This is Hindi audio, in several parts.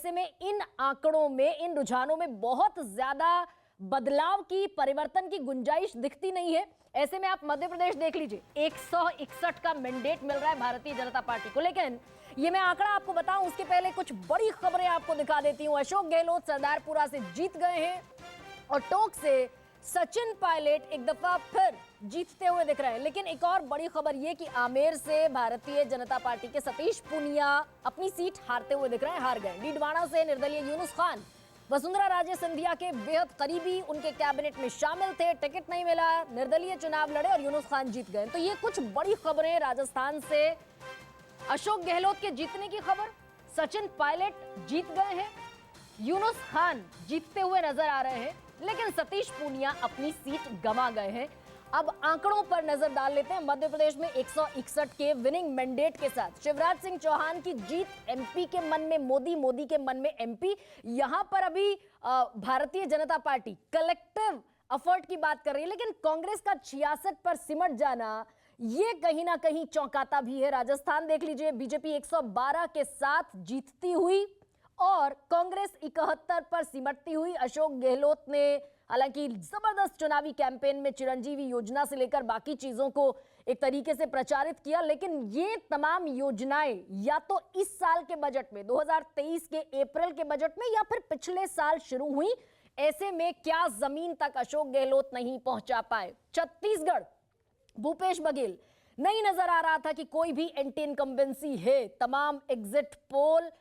ऐसे में इन आंकड़ों में, इन रुझानों में बहुत ज्यादा बदलाव की, परिवर्तन की गुंजाइश दिखती नहीं है। ऐसे में आप मध्य प्रदेश देख लीजिए, 161 का मैंडेट मिल रहा है भारतीय जनता पार्टी को। लेकिन ये मैं आंकड़ा आपको बताऊं उसके पहले कुछ बड़ी खबरें आपको दिखा देती हूं। अशोक गहलोत सरदारपुरा से जीत गए हैं और टोंक से सचिन पायलट एक दफा फिर जीतते हुए दिख रहे हैं। लेकिन एक और बड़ी खबर यह कि आमेर से भारतीय जनता पार्टी के सतीश पूनिया अपनी सीट हारते हुए दिख रहे हैं, हार गए। डीडवाना से निर्दलीय यूनुस खान वसुंधरा राजे सिंधिया के बेहद करीबी, उनके कैबिनेट में शामिल थे, टिकट नहीं मिला, निर्दलीय चुनाव लड़े और यूनुस खान जीत गए। तो ये कुछ बड़ी खबरें राजस्थान से। अशोक गहलोत के जीतने की खबर, सचिन पायलट जीत गए हैं, यूनुस खान जीतते हुए नजर आ रहे हैं, लेकिन सतीश पूनिया अपनी सीट गंवा गए हैं। अब आंकड़ों पर नजर डाल लेते हैं। मध्य प्रदेश में 161 के विनिंग मैंडेट के साथ शिवराज सिंह चौहान की जीत, एमपी के मन में मोदी, मोदी के मन में एमपी। यहां पर अभी Bharatiya Janata party collective effort की बात कर रही है, लेकिन कांग्रेस का 66 पर सिमट जाना ये कहीं ना कहीं चौंकाता भी है। राजस्थान देख लीजिए, बीजेपी 112 के साथ जीतती हुई और कांग्रेस 71 पर सिमटती हुई। अशोक गहलोत ने हालांकि जबरदस्त चुनावी कैंपेन में चिरंजीवी योजना से लेकर बाकी चीजों को एक तरीके से प्रचारित किया, लेकिन ये तमाम योजनाएं या तो इस साल के बजट में, 2023 के अप्रैल के बजट में, या फिर पिछले साल शुरू हुई। ऐसे में क्या जमीन तक अशोक गहलोत नहीं पहुंचा पाए। छत्तीसगढ़, भूपेश बघेल, नहीं नजर आ रहा था कि कोई भी एंटी इनकम्बेंसी है। तमाम एग्जिट पोल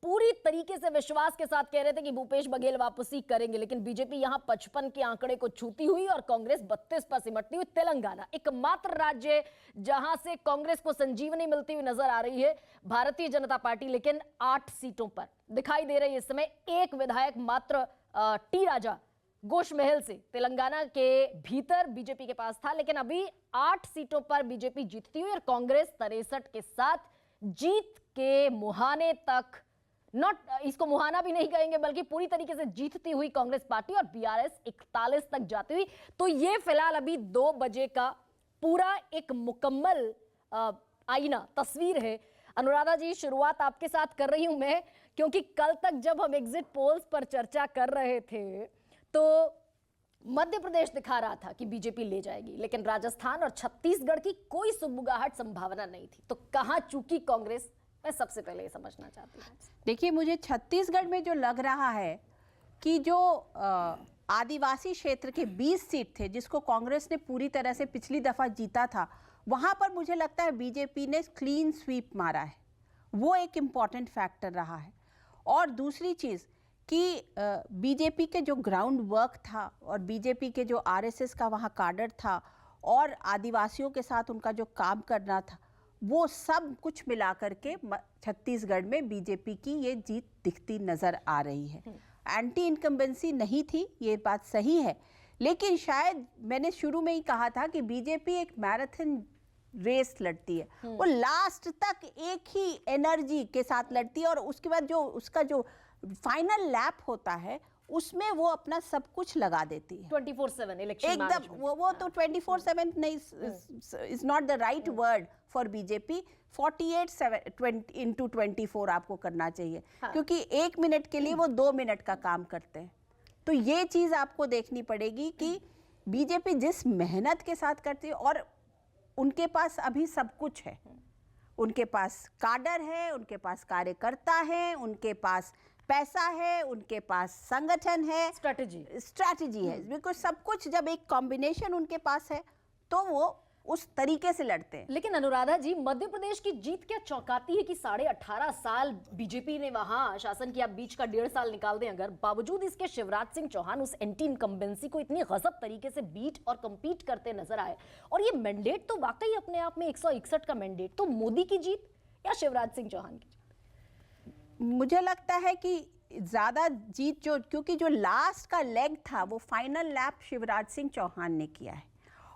पूरी तरीके से विश्वास के साथ कह रहे थे कि भूपेश बघेल वापसी करेंगे, लेकिन बीजेपी यहां 55 के आंकड़े को छूती हुई और कांग्रेस 32 पर सिमटती हुई। तेलंगाना एकमात्र राज्य जहां से कांग्रेस को संजीवनी मिलती हुई नजर आ रही है। भारतीय जनता पार्टी लेकिन 8 सीटों पर दिखाई दे रही है इस समय। एक विधायक मात्र टी राजा गोशमहल से तेलंगाना के भीतर बीजेपी के पास था, लेकिन अभी 8 सीटों पर बीजेपी जीतती हुई और कांग्रेस 63 के साथ जीत के मुहाने तक, नॉट इसको मुहाना भी नहीं कहेंगे बल्कि पूरी तरीके से जीतती हुई कांग्रेस पार्टी, और बीआरएस 41 तक जाती हुई। तो ये फिलहाल अभी 2 बजे का पूरा एक मुकम्मल आईना तस्वीर है। अनुराधा जी, शुरुआत आपके साथ कर रही हूं मैं, क्योंकि कल तक जब हम एग्जिट पोल्स पर चर्चा कर रहे थे तो मध्य प्रदेश दिखा रहा था कि बीजेपी ले जाएगी, लेकिन राजस्थान और छत्तीसगढ़ की कोई सुगबुगाहट संभावना नहीं थी। तो कहां चूकी कांग्रेस, मैं सबसे पहले ये समझना चाहती हूँ। देखिए, मुझे छत्तीसगढ़ में जो लग रहा है कि जो आदिवासी क्षेत्र के 20 सीट थे जिसको कांग्रेस ने पूरी तरह से पिछली दफा जीता था, वहां पर मुझे लगता है बीजेपी ने क्लीन स्वीप मारा है। वो एक इम्पॉर्टेंट फैक्टर रहा है। और दूसरी चीज़ कि बीजेपी के जो ग्राउंड वर्क था और बीजेपी के जो आरएसएस का वहाँ काडर था और आदिवासियों के साथ उनका जो काम करना था, वो सब कुछ मिला करके छत्तीसगढ़ में बीजेपी की ये जीत दिखती नज़र आ रही है। एंटी इनकम्बेंसी नहीं थी, ये बात सही है, लेकिन शायद मैंने शुरू में ही कहा था कि बीजेपी एक मैराथन रेस लड़ती है। वो लास्ट तक एक ही एनर्जी के साथ लड़ती है और उसके बाद जो उसका जो फाइनल लैप होता है उसमें वो अपना सब कुछ लगा देती है। 24/7 इलेक्शन एकदम वो तो 24/7 नहीं, is not the right word for BJP. 48/24 आपको करना चाहिए। हाँ। क्योंकि 1 मिनट के लिए वो 2 मिनट का काम करते हैं। तो ये चीज आपको देखनी पड़ेगी कि बीजेपी जिस मेहनत के साथ करती है, और उनके पास अभी सब कुछ है। उनके पास काडर है, उनके पास कार्यकर्ता है, उनके पास पैसा है, उनके पास संगठन है, स्ट्रैटेजी है। बिल्कुल सब कुछ जब एक कॉम्बिनेशन उनके पास है तो वो उस तरीके से लड़ते हैं। लेकिन अनुराधा जी, मध्य प्रदेश की जीत क्या चौंकाती है कि 18.5 साल बीजेपी ने वहां शासन किया, बीच का 1.5 साल निकाल दें अगर, बावजूद इसके शिवराज सिंह चौहान उस एंटी इनकम्बेंसी को इतनी गजब तरीके से बीट और कंपीट करते नजर आए। और ये मैंडेट तो वाकई अपने आप में 161 का मैंडेट, तो मोदी की जीत या शिवराज सिंह चौहान की जीत? मुझे लगता है कि ज़्यादा जीत क्योंकि जो लास्ट का लेग था वो फाइनल लैप शिवराज सिंह चौहान ने किया है,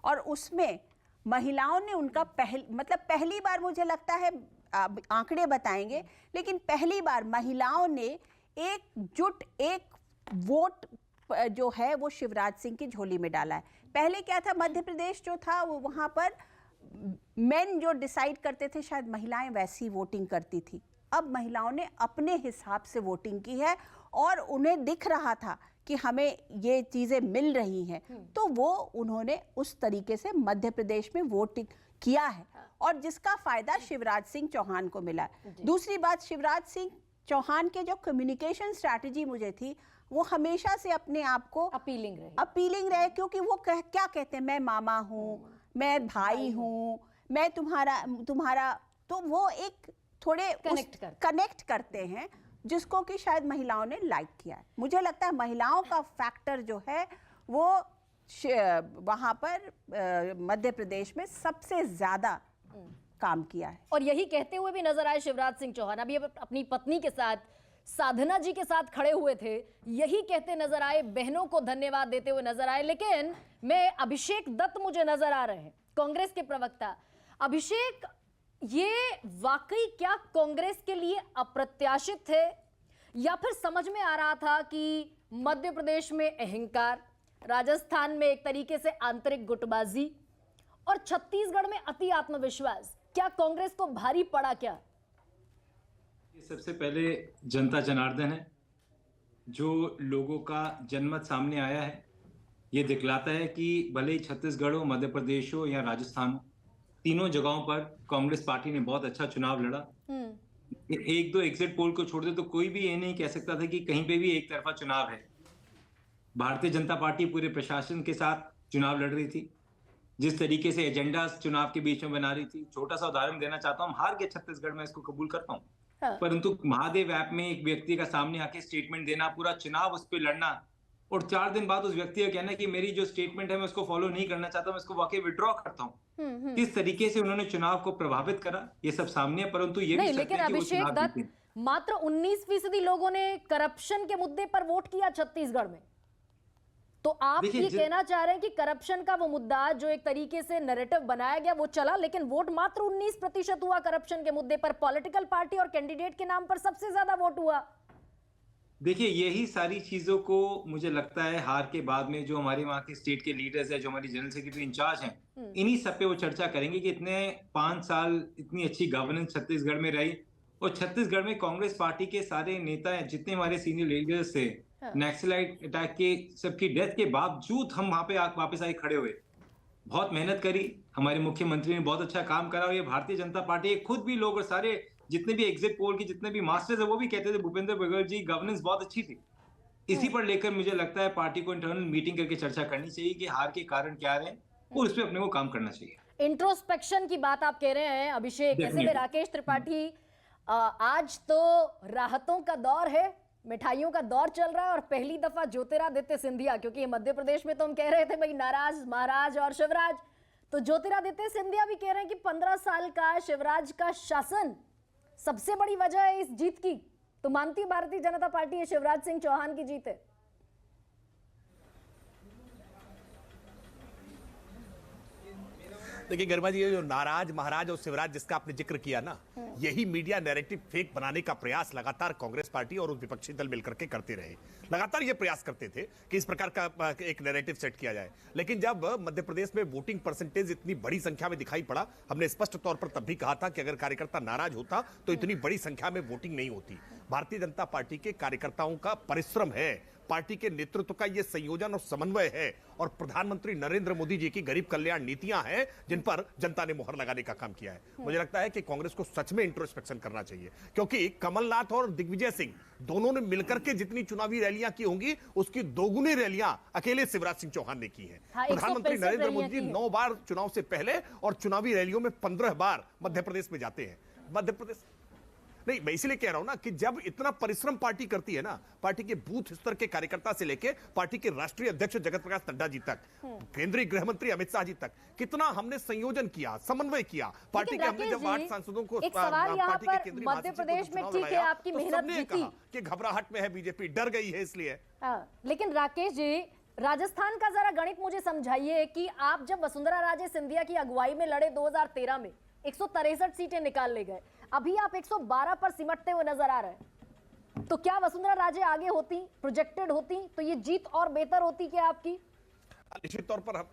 और उसमें महिलाओं ने उनका पहली बार, मुझे लगता है आंकड़े बताएंगे, लेकिन पहली बार महिलाओं ने एकजुट एक वोट जो है वो शिवराज सिंह की झोली में डाला है। पहले क्या था, मध्य प्रदेश जो था वो वहाँ पर मेन जो डिसाइड करते थे, शायद महिलाएं वैसी वोटिंग करती थी। अब महिलाओं ने अपने हिसाब से वोटिंग की है और उन्हें दिख रहा था कि हमें ये चीजें मिल रही हैं, तो वो उन्होंने उस तरीके से मध्य प्रदेश में वोटिंग किया है और जिसका फायदा शिवराज सिंह चौहान को मिला। दूसरी बात, शिवराज सिंह चौहान के जो कम्युनिकेशन स्ट्रैटेजी मुझे थी वो हमेशा से अपने आप को अपीलिंग रहे क्योंकि वो क्या कहते हैं, मैं मामा हूँ, मैं भाई हूँ, मैं तुम्हारा, तो वो एक थोड़े कनेक्ट करते हैं जिसको कि शायद महिलाओं ने लाइक किया है। मुझे लगता है महिलाओं का फैक्टर जो है वो वहां पर मध्य प्रदेश में सबसे ज्यादा काम किया है। और यही कहते हुए भी नजर आए शिवराज सिंह चौहान, अभी अपनी पत्नी के साथ, साधना जी के साथ खड़े हुए थे, यही कहते नजर आए, बहनों को धन्यवाद देते हुए नजर आए। लेकिन मैं अभिषेक दत्त मुझे नजर आ रहे हैं, कांग्रेस के प्रवक्ता। अभिषेक, ये वाकई क्या कांग्रेस के लिए अप्रत्याशित थे या फिर समझ में आ रहा था कि मध्य प्रदेश में अहंकार, राजस्थान में एक तरीके से आंतरिक गुटबाजी और छत्तीसगढ़ में अति आत्मविश्वास, क्या कांग्रेस को भारी पड़ा क्या? सबसे पहले जनता जनार्दन है, जो लोगों का जनमत सामने आया है। ये दिखलाता है कि भले ही छत्तीसगढ़ हो, मध्य प्रदेश हो या राजस्थान हो, तीनों जगहों पर कांग्रेस पार्टी ने बहुत अच्छा चुनाव लड़ा। एक दो एग्जिट पोल को छोड़ दे तो कोई भी ये नहीं कह सकता था कि कहीं पे भी एक तरफा चुनाव है। भारतीय जनता पार्टी पूरे प्रशासन के साथ चुनाव लड़ रही थी, जिस तरीके से एजेंडा चुनाव के बीच में बना रही थी। छोटा सा उदाहरण देना चाहता हूँ, हार गए छत्तीसगढ़ में, इसको कबूल करता हूँ, परंतु महादेव ऐप में एक व्यक्ति का सामने आके स्टेटमेंट देना, पूरा चुनाव उस पर लड़ना और 4 दिन बाद उस व्यक्ति का कहना कि मेरी जो स्टेटमेंट है मैं उसको फॉलो नहीं करना चाहता, मैं इसको वाकई विड्रॉ करता हूँ। किस तरीके से उन्होंने चुनाव को प्रभावित करा ये सब सामने है, परंतु ये भी लेकिन अभिषेक दत्त, मात्र 19% लोगों ने करप्शन के मुद्दे पर वोट किया छत्तीसगढ़ में। तो आप ये कहना चाह रहे हैं कि करप्शन का वो मुद्दा जो एक तरीके से नैरेटिव बनाया गया वो चला, लेकिन वोट मात्र 19% हुआ करप्शन के मुद्दे पर। पॉलिटिकल पार्टी और कैंडिडेट के नाम पर सबसे ज्यादा वोट हुआ। देखिए, यही सारी चीजों को मुझे लगता है हार के बाद में जो हमारे वहां के स्टेट के लीडर्स है, जो हमारी जनरल सेक्रेटरी इंचार्ज हैं, इन्हीं सब पे वो चर्चा करेंगे कि इतने 5 साल इतनी अच्छी गवर्नेंस छत्तीसगढ़ में रही और छत्तीसगढ़ में कांग्रेस पार्टी के सारे नेता हैं, जितने हमारे सीनियर लीडर्स थे, नक्सलाइट अटैक के सबकी डेथ के बावजूद हम वहां पे वापस आए, खड़े हुए, बहुत मेहनत करी, हमारे मुख्यमंत्री ने बहुत अच्छा काम करा और ये भारतीय जनता पार्टी खुद भी लोग और सारे जितने भी एग्जिट पोल के जितने भी मास्टर्स है वो भी कहते थे भूपेंद्र बघेल जी गवर्नेंस बहुत अच्छी थी। इसी पर लेकर मुझे लगता है पार्टी को इंटरनल मीटिंग करके चर्चा करनी चाहिए कि हार के कारण क्या रहे और उस पर अपने को काम करना चाहिए। इंट्रोस्पेक्शन की बात आप कह रहे हैं अभिषेक। ऐसे में राकेश त्रिपाठी, आज तो राहतों का दौर है, मिठाइयों का दौर चल रहा है और पहली दफा ज्योतिरादित्य सिंधिया, क्योंकि मध्य प्रदेश में तो हम कह रहे थे भाई नाराज महाराज और शिवराज, तो ज्योतिरादित्य सिंधिया भी कह रहे हैं कि 15 साल का शिवराज का शासन सबसे बड़ी वजह है इस जीत की। तो मानती भारतीय जनता पार्टी ये शिवराज सिंह चौहान की जीत है? देखिए गरिमा जी, ये जो नाराज महाराज और शिवराज जिसका आपने जिक्र किया ना, यही मीडिया नैरेटिव फेक बनाने का प्रयास लगातार कांग्रेस पार्टी और उस विपक्षी दल मिलकर के करते रहे। लगातार ये प्रयास करते थे कि इस प्रकार का एक नैरेटिव सेट किया जाए, लेकिन जब मध्य प्रदेश में वोटिंग परसेंटेज इतनी बड़ी संख्या में दिखाई पड़ा, हमने स्पष्ट तौर पर तब भी कहा था कि अगर कार्यकर्ता नाराज होता तो इतनी बड़ी संख्या में वोटिंग नहीं होती। भारतीय जनता पार्टी के कार्यकर्ताओं का परिश्रम है, पार्टी के नेतृत्व का यह संयोजन और समन्वय है और प्रधानमंत्री नरेंद्र मोदी जी की गरीब कल्याण नीतियां हैं जिन पर जनता ने मुहर लगाने का काम किया है। मुझे लगता है कि कांग्रेस को सच में इंट्रोस्पेक्शन करना चाहिए, क्योंकि कमलनाथ और दिग्विजय सिंह दोनों ने मिलकर के जितनी चुनावी रैलियां की होंगी उसकी दोगुनी रैलियां अकेले शिवराज सिंह चौहान ने की है। प्रधानमंत्री नरेंद्र मोदी जी 9 बार चुनाव से पहले और चुनावी रैलियों में 15 बार मध्य प्रदेश में जाते हैं। मध्य प्रदेश नहीं, मैं इसलिए कह रहा हूं ना कि जब इतना परिश्रम पार्टी करती है ना, पार्टी के बूथ स्तर के कार्यकर्ता से लेके पार्टी के राष्ट्रीय अध्यक्ष जगत प्रकाश नड्डा जी तक, केंद्रीय गृह मंत्री अमित शाह जी तक, कितना हमने संयोजन किया, समन्वय किया पार्टी के। हमने जब 8 सांसदों को पार्टी के केंद्रीय मध्य प्रदेश में ठीक है आपकी मेहनत जीती कि घबराहट में है बीजेपी, डर गई है इसलिए। लेकिन राकेश जी, राजस्थान का जरा गणित मुझे समझाइए कि आप जब वसुंधरा राजे सिंधिया की अगुवाई में लड़े 2013 में 163 सीटें निकाल ले गए, अभी आप 112 पर सिमटते हुए नजर आ रहे हैं, तो क्या वसुंधरा राजे आगे होती, प्रोजेक्टेड होती, तो ये जीत और बेहतर होती क्या आपकी? निश्चित तौर पर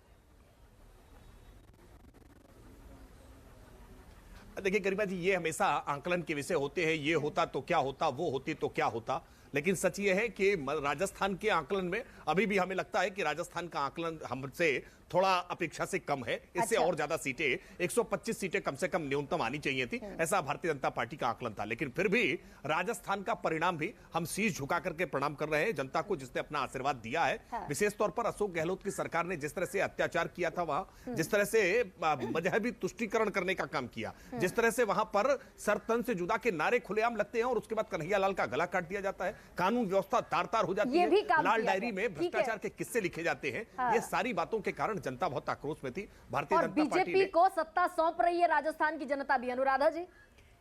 देखिए गरिमा जी, ये हमेशा आंकलन के विषय होते हैं, ये होता तो क्या होता, वो होती तो क्या होता। लेकिन सच ये है कि राजस्थान के आंकलन में अभी भी हमें लगता है कि राजस्थान का आंकलन हमसे थोड़ा अपेक्षा से कम है। इससे और ज्यादा सीटें, 125 सीटें कम से कम न्यूनतम आनी चाहिए थी, ऐसा भारतीय जनता पार्टी का आंकलन था। लेकिन फिर भी राजस्थान का परिणाम भी हम शीश झुका करके प्रणाम कर रहे हैं जनता को, जिसने अपना आशीर्वाद दिया है। विशेष तौर पर अशोक गहलोत की सरकार ने जिस तरह से अत्याचार किया था वहां, जिस तरह से मजहबी तुष्टीकरण करने का काम किया, जिस तरह से वहां पर सर तन से जुदा के नारे खुलेआम लगते हैं और उसके बाद कन्हैया लाल का गला काट दिया जाता है, कानून व्यवस्था तार तार हो जाती है, लाल डायरी में भ्रष्टाचार के किस्से लिखे जाते हैं। ये सारी बातों के कारण जनता बहुत आक्रोश में थी। भारतीय जनता पार्टी बीजेपी को सत्ता सौंप रही है राजस्थान की जनता भी। अनुराधा जी।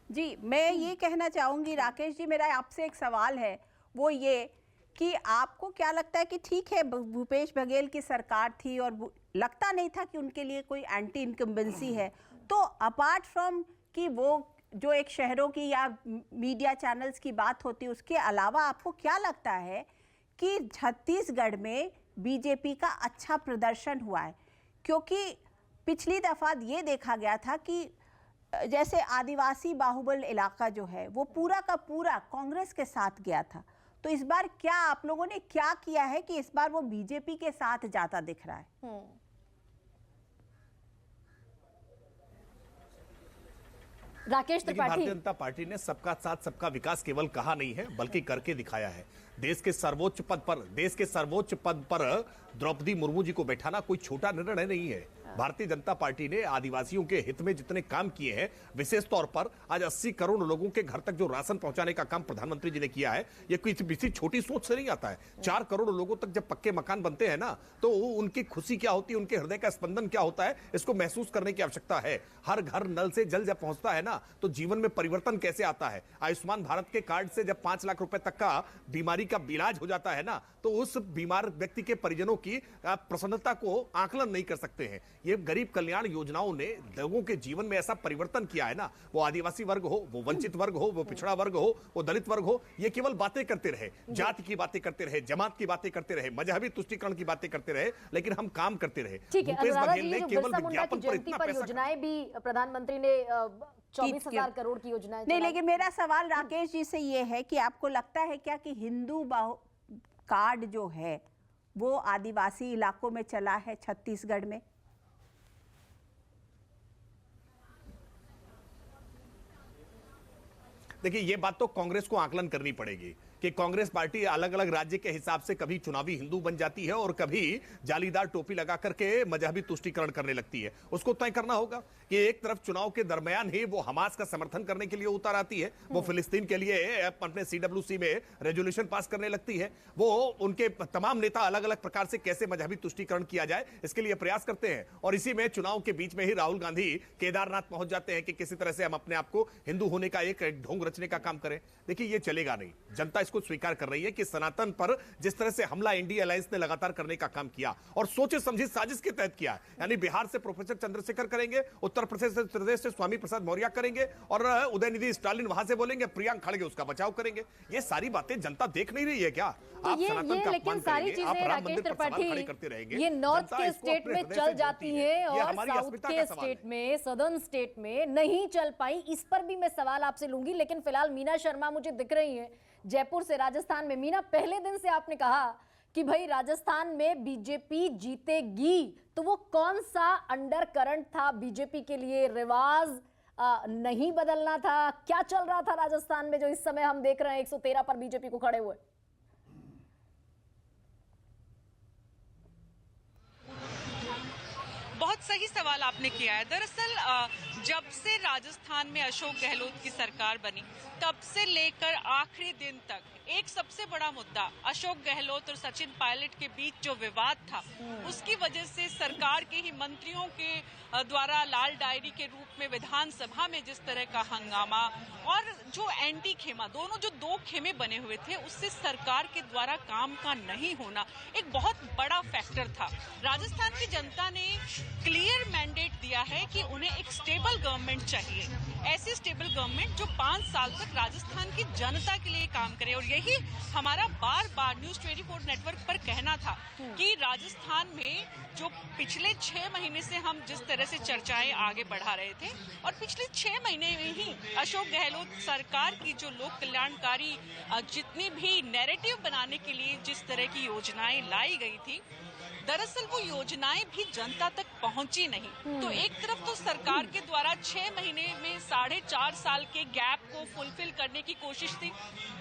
जी, मैं ये कहना चाहूंगी राकेश जी, मेरा आपसे एक सवाल है, वो ये कि आपको क्या लगता है कि ठीक है भूपेश बघेल की सरकार थी और लगता नहीं था कि उनके लिए कोई एंटी इनकम्बेंसी है, तो अपार्ट फ्रॉम कि वो जो एक शहरों की या मीडिया चैनल्स की बात होती है, उसके अलावा आपको क्या लगता है कि छत्तीसगढ़ में बीजेपी का अच्छा प्रदर्शन हुआ है? क्योंकि पिछली दफा ये देखा गया था कि जैसे आदिवासी बाहुबल इलाका जो है वो पूरा का पूरा कांग्रेस के साथ गया था, तो इस बार क्या आप लोगों ने क्या किया है कि इस बार वो बीजेपी के साथ जाता दिख रहा है? राकेश त्रिपाठी। भारतीय जनता पार्टी ने सबका साथ सबका विकास केवल कहा नहीं है बल्कि करके दिखाया है। देश के सर्वोच्च पद पर द्रौपदी मुर्मू जी को बैठाना कोई छोटा निर्णय नहीं है। भारतीय जनता पार्टी ने आदिवासियों के हित में जितने काम किए हैं, विशेष तौर पर आज 80 करोड़ लोगों के घर तक जो राशन पहुंचाने का काम प्रधानमंत्री जी ने किया है, ये किसी छोटी सोच से नहीं आता है। 4 करोड़ लोगों तक जब पक्के मकान बनते हैं ना, तो उनकी खुशी क्या होती है, उनके हृदय का स्पंदन क्या होता है, इसको महसूस करने की आवश्यकता है। हर घर नल से जल जब पहुंचता है ना, तो जीवन में परिवर्तन कैसे आता है। आयुष्मान भारत के कार्ड से जब 5 लाख रुपए तक का बीमारी का इलाज हो जाता है ना, तो उस बीमार व्यक्ति के परिजनों की प्रसन्नता को आकलन नहीं कर सकते हैं। ये गरीब कल्याण योजनाओं ने लोगों के जीवन में ऐसा परिवर्तन किया है ना, वो आदिवासी वर्ग हो, वो वंचित वर्ग हो, वो पिछड़ा वर्ग हो, वो दलित वर्ग हो, ये केवल बातें करते रहे, जाति की बातें करते रहे, जमात की बातें करते रहे, मजहबी तुष्टीकरण की बातें करते रहे, लेकिन हम काम करते रहे। भूपेश बघेल ने केवल विज्ञापन पर इतना पैसा, योजनाएं भी प्रधानमंत्री ने 24,000 करोड़ की योजनाएं नहीं। लेकिन मेरा सवाल राकेश जी से ये है कि आपको लगता है क्या कि हिंदू कार्ड जो है वो आदिवासी इलाकों में चला है छत्तीसगढ़ में? देखिए, ये बात तो कांग्रेस को आकलन करनी पड़ेगी कि कांग्रेस पार्टी अलग अलग राज्य के हिसाब से कभी चुनावी हिंदू बन जाती है और कभी जालीदार टोपी लगा करके मजहबी तुष्टीकरण करने लगती है। उसको तय करना होगा कि एक तरफ चुनाव के दरमियान ही वो हमास का समर्थन करने के लिए उतर आती है, वो फिलिस्तीन के लिए अपने CWC में रेजोल्यूशन पास करने लगती है, वो उनके तमाम नेता अलग अलग प्रकार से कैसे मजहबी तुष्टीकरण किया जाए इसके लिए प्रयास करते हैं। और इसी में चुनाव के बीच में ही राहुल गांधी केदारनाथ पहुंच जाते हैं कि किसी तरह से हम अपने आप को हिंदू होने का एक ढोंग रचने का काम करें। देखिए, ये चलेगा नहीं। जनता को स्वीकार कर रही है कि सनातन पर जिस तरह से हमला इंडिया अलायंस ने लगातार करने का काम किया और सोचे समझी साजिश के तहत किया, यानी बिहार से प्रोफेसर चंद्रशेखर करेंगे, उत्तर प्रदेश से स्वामी प्रसाद मौर्य करेंगे और उदयनिधि स्टालिन वहां से बोलेंगे, प्रियंक खड़गे उसका बचाव करेंगे। ये सारी बातें जनता देख नहीं रही है क्या? आप सनातन का अपमान करेंगे, आप राम मंदिर पर सवाल खड़े करते रहेंगे। ये नॉर्थ के स्टेट में चल जाती है और साउथ के स्टेट में, सदर्न स्टेट में नहीं चल पाई। इस पर भी मैं सवाल आपसे लूंगी, लेकिन फिलहाल मीना शर्मा मुझे दिख रही है जयपुर से, राजस्थान में। मीना, पहले दिन से आपने कहा कि भाई राजस्थान में बीजेपी जीतेगी, तो वो कौन सा अंडर करंट था बीजेपी के लिए? रिवाज नहीं बदलना था? क्या चल रहा था राजस्थान में जो इस समय हम देख रहे हैं 113 पर बीजेपी को खड़े हुए? बहुत सही सवाल आपने किया है। दरअसल जब से राजस्थान में अशोक गहलोत की सरकार बनी तब से लेकर आखिरी दिन तक एक सबसे बड़ा मुद्दा अशोक गहलोत और सचिन पायलट के बीच जो विवाद था, उसकी वजह से सरकार के ही मंत्रियों के द्वारा लाल डायरी के रूप में विधानसभा में जिस तरह का हंगामा और जो एंटी खेमा, दोनों जो 2 खेमे बने हुए थे, उससे सरकार के द्वारा काम का नहीं होना एक बहुत बड़ा फैक्टर था। राजस्थान की जनता ने क्लियर मैंडेट दिया है कि उन्हें एक स्टेबल गवर्नमेंट चाहिए, ऐसी स्टेबल गवर्नमेंट जो 5 साल तक राजस्थान की जनता के लिए काम करे। और यही यही हमारा बार बार न्यूज 24 नेटवर्क पर कहना था कि राजस्थान में जो पिछले 6 महीने से हम जिस तरह से चर्चाएं आगे बढ़ा रहे थे और पिछले 6 महीने में ही अशोक गहलोत सरकार की जो लोक कल्याणकारी जितनी भी नैरेटिव बनाने के लिए जिस तरह की योजनाएं लाई गई थी, दरअसल वो योजनाएं भी जनता तक पहुंची नहीं। तो एक तरफ तो सरकार के द्वारा 6 महीने में 4.5 साल के गैप को फुलफिल करने की कोशिश थी,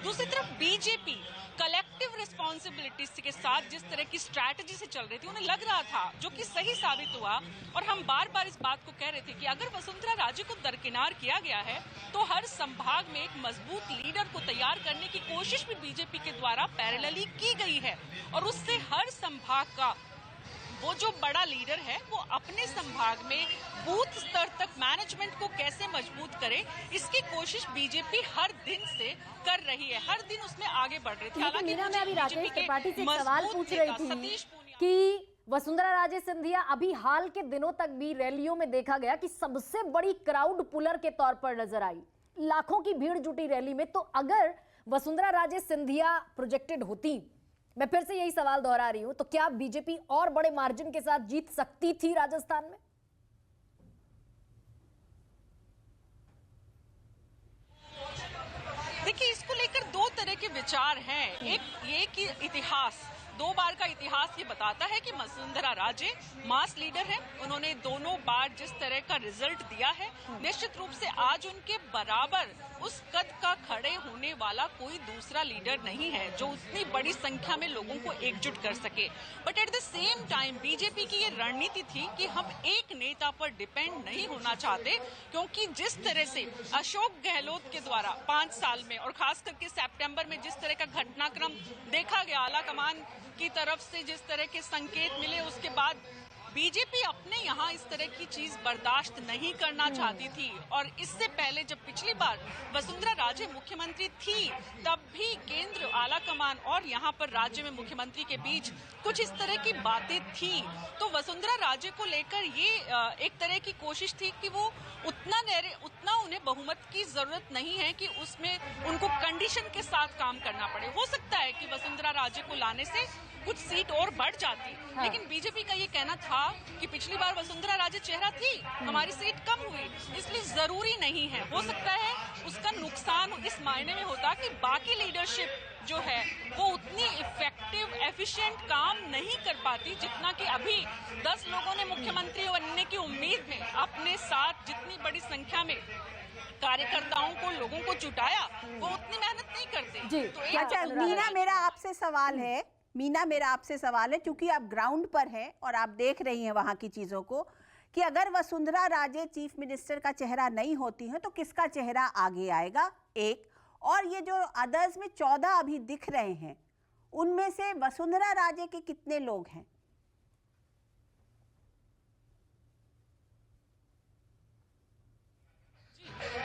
दूसरी तरफ बीजेपी कलेक्टिव रिस्पॉन्सिबिलिटी के साथ जिस तरह की स्ट्रैटेजी से चल रही थी, उन्हें लग रहा था, जो कि सही साबित हुआ। और हम बार बार इस बात को कह रहे थे कि अगर वसुंधरा राजे को दरकिनार किया गया है तो हर संभाग में एक मजबूत लीडर को तैयार करने की कोशिश भी बीजेपी के द्वारा पैरेलली की गई है और उससे हर संभाग का वो जो बड़ा लीडर है वो अपने संभाग में बूथ स्तर तक मैनेजमेंट को कैसे मजबूत करे, इसकी कोशिश बीजेपी हर दिन से कर रही है, हर दिन उसमें आगे बढ़ रही थी। लेकिन मीना, मैं अभी राकेश त्रिपाठी से एक सवाल पूछ रही थी कि वसुंधरा राजे सिंधिया अभी हाल के दिनों तक भी रैलियों में देखा गया कि सबसे बड़ी क्राउड पुलर के तौर पर नजर आई, लाखों की भीड़ जुटी रैली में। तो अगर वसुंधरा राजे सिंधिया प्रोजेक्टेड होती, मैं फिर से यही सवाल दोहरा रही हूं, तो क्या बीजेपी और बड़े मार्जिन के साथ जीत सकती थी राजस्थान में? देखिए, इसको लेकर दो तरह के विचार हैं। एक ये कि इतिहास, 2 बार का इतिहास ये बताता है कि वसुंधरा राजे मास लीडर है, उन्होंने दोनों बार जिस तरह का रिजल्ट दिया है, निश्चित रूप से आज उनके बराबर उस कद का खड़े होने वाला कोई दूसरा लीडर नहीं है जो उतनी बड़ी संख्या में लोगों को एकजुट कर सके। But at the same time BJP की ये रणनीति थी कि हम एक नेता पर डिपेंड नहीं होना चाहते, क्योंकि जिस तरह से अशोक गहलोत के द्वारा 5 साल में और खास करके सितंबर में जिस तरह का घटनाक्रम देखा गया, आला कमान की तरफ से जिस तरह के संकेत मिले, उसके बाद बीजेपी अपने यहाँ इस तरह की चीज बर्दाश्त नहीं करना चाहती थी। और इससे पहले जब पिछली बार वसुंधरा राजे मुख्यमंत्री थी, तब भी केंद्र आला कमान और यहाँ पर राज्य में मुख्यमंत्री के बीच कुछ इस तरह की बातें थी। तो वसुंधरा राजे को लेकर ये एक तरह की कोशिश थी कि वो उतना उन्हें बहुमत की जरूरत नहीं है कि उसमें उनको कंडीशन के साथ काम करना पड़े। हो सकता है कि वसुंधरा राजे को लाने से कुछ सीट और बढ़ जाती, लेकिन बीजेपी का ये कहना था कि पिछली बार वसुंधरा राजे चेहरा थी, हमारी सीट कम हुई, इसलिए जरूरी नहीं है। हो सकता है उसका नुकसान इस मायने में होता कि बाकी लीडरशिप जो है वो उतनी इफेक्टिव एफिशिएंट काम नहीं कर पाती जितना कि अभी 10 लोगों ने मुख्यमंत्री बनने की उम्मीद में अपने साथ जितनी बड़ी संख्या में कार्यकर्ताओं को, लोगों को जुटाया, वो उतनी मेहनत नहीं करते। जी, तो अच्छा मीना, मेरा आपसे सवाल है, क्योंकि आप ग्राउंड पर हैं और आप देख रही हैं वहां की चीजों को, कि अगर वसुंधरा राजे चीफ मिनिस्टर का चेहरा नहीं होती हैं तो किसका चेहरा आगे आएगा? एक, और ये जो अदर्स में 14 अभी दिख रहे हैं, उनमें से वसुंधरा राजे के कितने लोग हैं?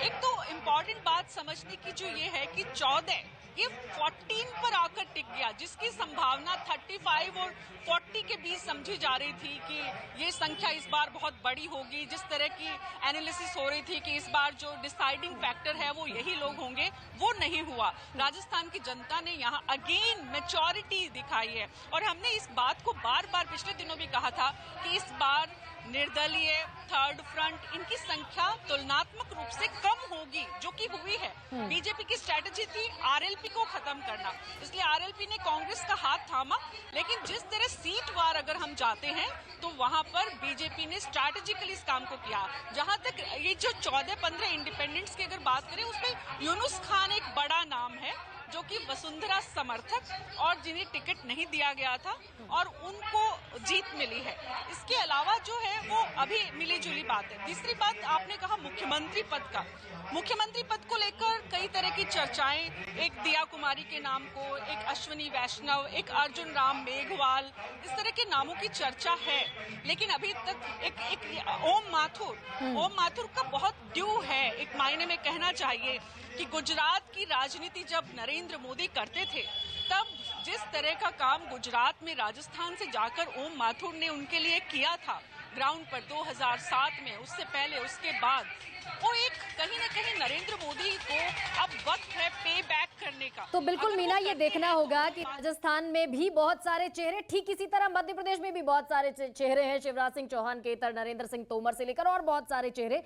एक तो इम्पोर्टेंट बात समझने की जो ये है कि 14 ये 14 पर आकर टिक गया, जिसकी संभावना 35 और 40 के बीच समझी जा रही थी कि ये संख्या इस बार बहुत बड़ी होगी। जिस तरह की एनालिसिस हो रही थी कि इस बार जो डिसाइडिंग फैक्टर है वो यही लोग होंगे, वो नहीं हुआ। राजस्थान की जनता ने यहाँ अगेन मैच्योरिटी दिखाई है और हमने इस बात को बार बार पिछले दिनों भी कहा था कि इस बार निर्दलीय, थर्ड फ्रंट, इनकी संख्या तुलनात्मक रूप से कम होगी, जो कि हुई है। बीजेपी की स्ट्रेटजी थी आरएलपी को खत्म करना, इसलिए आरएलपी ने कांग्रेस का हाथ थामा। लेकिन जिस तरह सीट वार अगर हम जाते हैं तो वहां पर बीजेपी ने स्ट्रैटेजिकली इस काम को किया। जहां तक ये जो 14-15 इंडिपेंडेंट्स की अगर बात करें, उसमें यूनुस खान एक बड़ा नाम है जो कि वसुंधरा समर्थक और जिन्हें टिकट नहीं दिया गया था और उनको जीत मिली है। इसके अलावा जो है वो अभी मिली जुली बात है। तीसरी बात, आपने कहा मुख्यमंत्री पद का, मुख्यमंत्री पद को लेकर कई तरह की चर्चाएं, एक दिया कुमारी के नाम को, एक अश्विनी वैष्णव, एक अर्जुन राम मेघवाल, इस तरह के नामों की चर्चा है। लेकिन अभी तक एक ओम माथुर का बहुत ड्यू है। एक मायने में कहना चाहिए कि गुजरात की राजनीति जब नरेंद्र मोदी करते थे, तब जिस तरह का काम गुजरात में राजस्थान से जाकर ओम माथुर ने उनके लिए किया था ग्राउंड पर 2007 में, उससे पहले, उसके बाद, वो एक कहीं न कहीं नरेंद्र मोदी को अब वक्त है पे बैक करने करने का। तो बिल्कुल अगर वो मीना, ये करते देखना हैं तो होगा कि राजस्थान में भी बहुत सारे चेहरे, ठीक इसी तरह मध्य प्रदेश में भी बहुत सारे चेहरे हैं, शिवराज सिंह चौहान के इतर, नरेंद्र सिंह तोमर से लेकर और बहुत सारे चेहरे